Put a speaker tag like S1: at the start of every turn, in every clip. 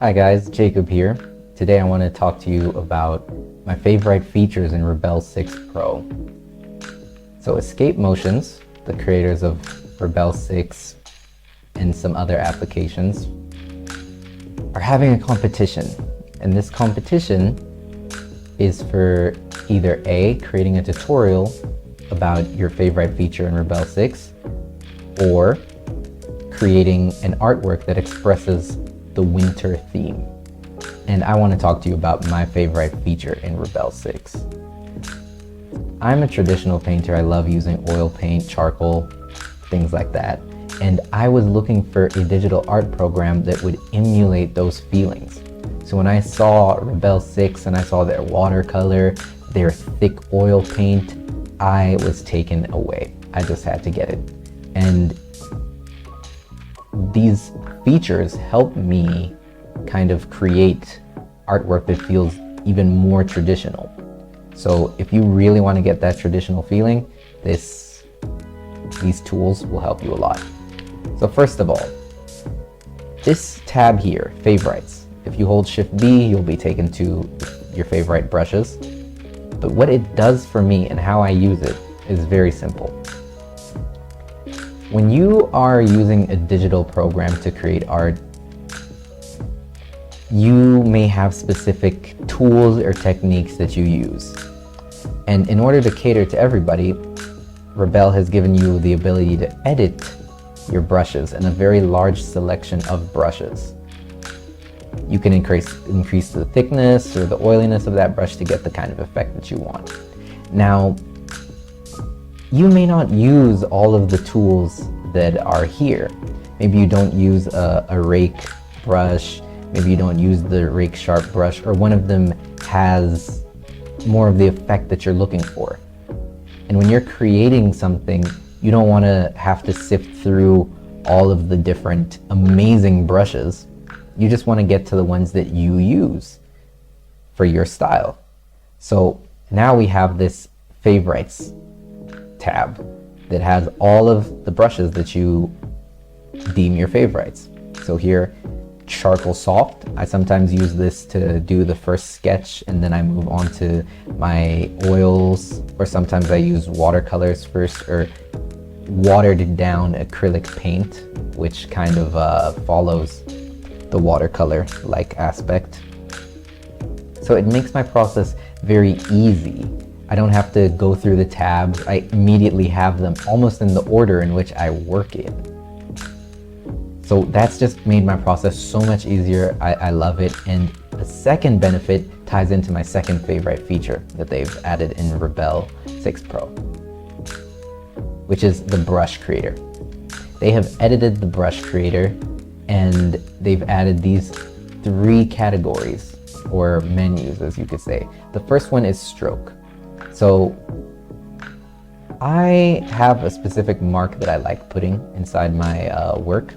S1: Hi guys, Jacob here. Today I want to talk to you about my favorite features in Rebelle 6 Pro. So Escape Motions, the creators of Rebelle 6 and some other applications, are having a competition. And this competition is for either A, creating a tutorial about your favorite feature in Rebelle 6, or creating an artwork that expresses the winter theme. And I want to talk to you about my favorite feature in Rebelle 6. I'm a traditional painter. I love using oil paint, charcoal, things like that. And I was looking for a digital art program that would emulate those feelings. So when I saw Rebelle 6 and I saw their watercolor, their thick oil paint, I was taken away. I just had to get it. And these features help me kind of create artwork that feels even more traditional. So if you really want to get that traditional feeling, these tools will help you a lot. So first of all, this tab here, favorites. If you hold Shift B, you'll be taken to your favorite brushes. But what it does for me and how I use it is very simple. When you are using a digital program to create art, you may have specific tools or techniques that you use. And in order to cater to everybody, Rebelle has given you the ability to edit your brushes in a very large selection of brushes. You can increase the thickness or the oiliness of that brush to get the kind of effect that you want. Now, you may not use all of the tools that are here. Maybe you don't use a rake brush, maybe you don't use the rake sharp brush, or one of them has more of the effect that you're looking for. And when you're creating something, you don't want to have to sift through all of the different amazing brushes. You just want to get to the ones that you use for your style. So now we have this favorites tab that has all of the brushes that you deem your favorites. So here, charcoal soft. I sometimes use this to do the first sketch and then I move on to my oils, or sometimes I use watercolors first, or watered down acrylic paint, which kind of follows the watercolor like aspect. So it makes my process very easy. I don't have to go through the tabs. I immediately have them almost in the order in which I work in. So that's just made my process so much easier. I love it. And the second benefit ties into my second favorite feature that they've added in Rebelle 6 Pro, which is the brush creator. They have edited the brush creator and they've added these 3 categories, or menus as you could say. The first one is stroke. So I have a specific mark that I like putting inside my work,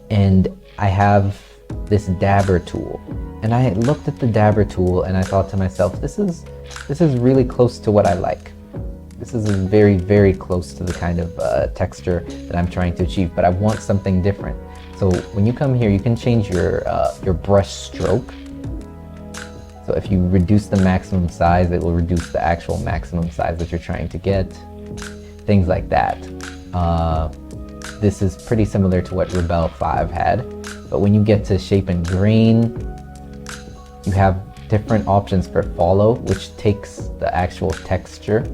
S1: and I have this dabber tool. And I looked at the dabber tool and I thought to myself, this is really close to what I like. This is very, very close to the kind of texture that I'm trying to achieve, but I want something different. So when you come here, you can change your brush stroke. So if you reduce the maximum size, it will reduce the actual maximum size that you're trying to get. Things like that. This is pretty similar to what Rebelle 5 had. But when you get to shape and grain, you have different options for follow, which takes the actual texture.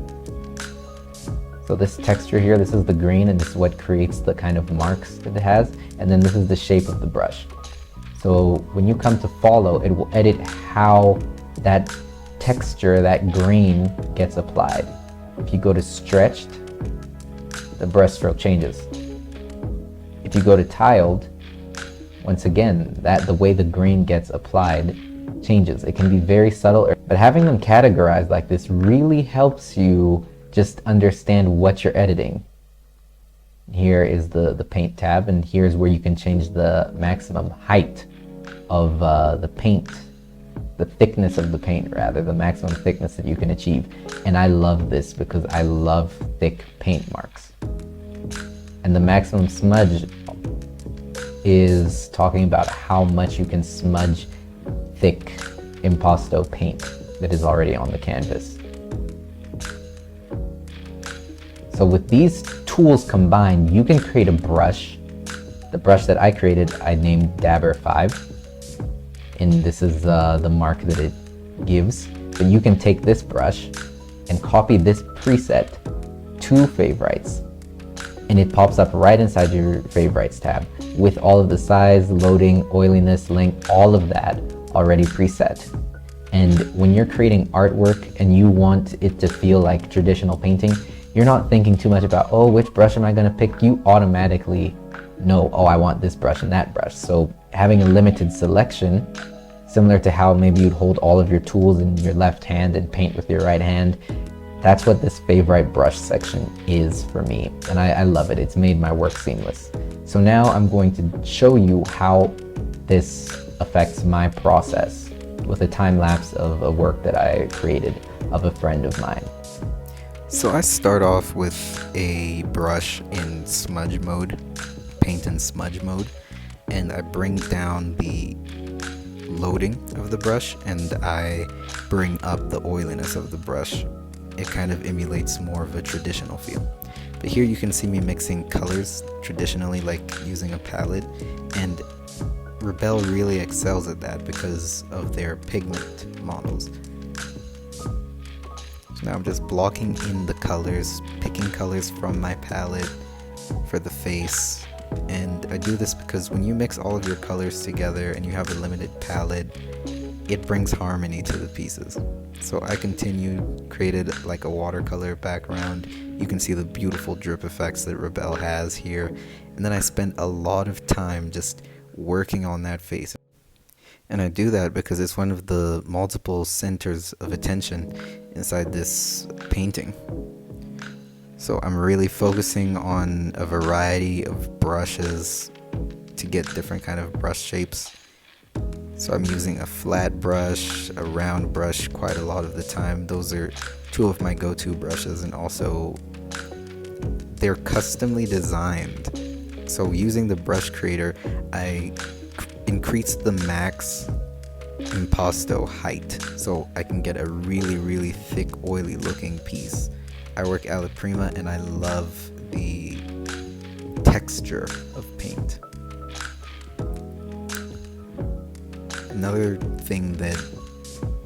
S1: So this texture here, this is the grain, and this is what creates the kind of marks that it has. And then this is the shape of the brush. So when you come to follow, it will edit how that texture, that grain gets applied. If you go to stretched, the brush stroke changes. If you go to tiled, once again, the way the grain gets applied changes. It can be very subtle, but having them categorized like this really helps you just understand what you're editing. Here is the paint tab, and here's where you can change the maximum height of the paint, the thickness of the paint rather, the maximum thickness that you can achieve. And I love this because I love thick paint marks. And the maximum smudge is talking about how much you can smudge thick impasto paint that is already on the canvas. So with these tools combined, you can create a brush. The brush that I created, I named Dabber 5, and this is the mark that it gives. But you can take this brush and copy this preset to favorites, and it pops up right inside your favorites tab with all of the size, loading, oiliness, length, all of that already preset. And when you're creating artwork and you want it to feel like traditional painting, you're not thinking too much about, oh, which brush am I going to pick? You automatically know, oh, I want this brush and that brush. So having a limited selection, similar to how maybe you'd hold all of your tools in your left hand and paint with your right hand, that's what this favorite brush section is for me. And I love it. It's made my work seamless. So now I'm going to show you how this affects my process with a time lapse of a work that I created of a friend of mine.
S2: So I start off with a brush in smudge mode, paint and smudge mode, and I bring down the loading of the brush and I bring up the oiliness of the brush. It kind of emulates more of a traditional feel. But here you can see me mixing colors traditionally, like using a palette, and Rebelle really excels at that because of their pigment models. So now I'm just blocking in the colors, picking colors from my palette for the face. And I do this because when you mix all of your colors together and you have a limited palette, it brings harmony to the pieces. So I created like a watercolor background. You can see the beautiful drip effects that Rebelle has here. And then I spent a lot of time just working on that face. And I do that because it's one of the multiple centers of attention inside this painting. So I'm really focusing on a variety of brushes to get different kind of brush shapes. So I'm using a flat brush, a round brush quite a lot of the time. Those are two of my go-to brushes, and also they're customly designed. So using the brush creator, I increase the max impasto height so I can get a really thick, oily looking piece. I work alla prima and I love the texture of paint. Another thing that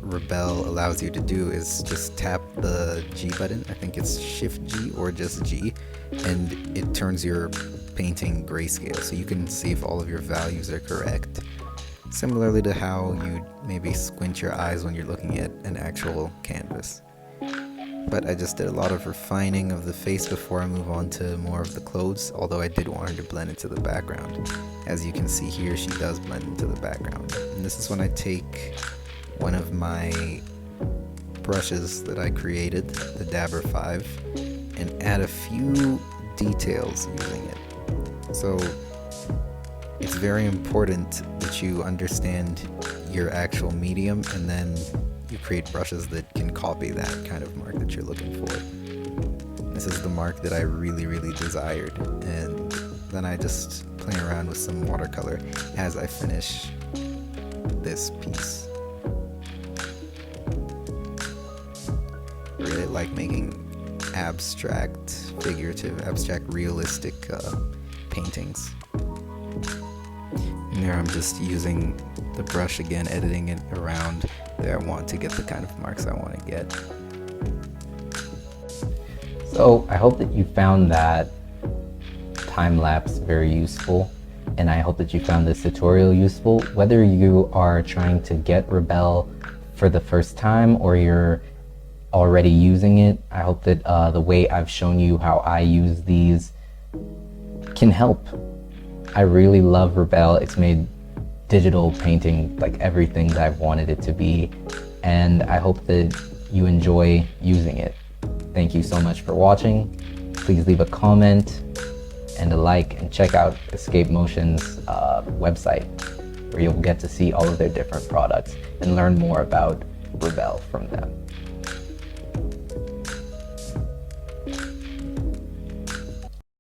S2: Rebelle allows you to do is just tap the G button. I think it's Shift G or just G, and it turns your painting grayscale so you can see if all of your values are correct. Similarly to how you maybe squint your eyes when you're looking at an actual canvas. But I just did a lot of refining of the face before I move on to more of the clothes, although I did want her to blend into the background. As you can see here, she does blend into the background. And this is when I take one of my brushes that I created, the Dabber 5, and add a few details using it. So it's very important that you understand your actual medium, and then you create brushes that can copy that kind of mark that you're looking for. This is the mark that I really desired, and then I just play around with some watercolor as I finish this piece. I really like making abstract, figurative, abstract, realistic paintings. And there I'm just using the brush again, editing it around there I want to get the kind of marks I want to get.
S1: So I hope that you found that time lapse very useful, and I hope that you found this tutorial useful. Whether you are trying to get Rebelle for the first time or you're already using it, I hope that the way I've shown you how I use these can help. I really love Rebelle. It's made digital painting like everything that I've wanted it to be, and I hope that you enjoy using it. Thank you so much for watching. Please leave a comment and a like, and check out Escape Motion's website, where you'll get to see all of their different products and learn more about Rebelle from them.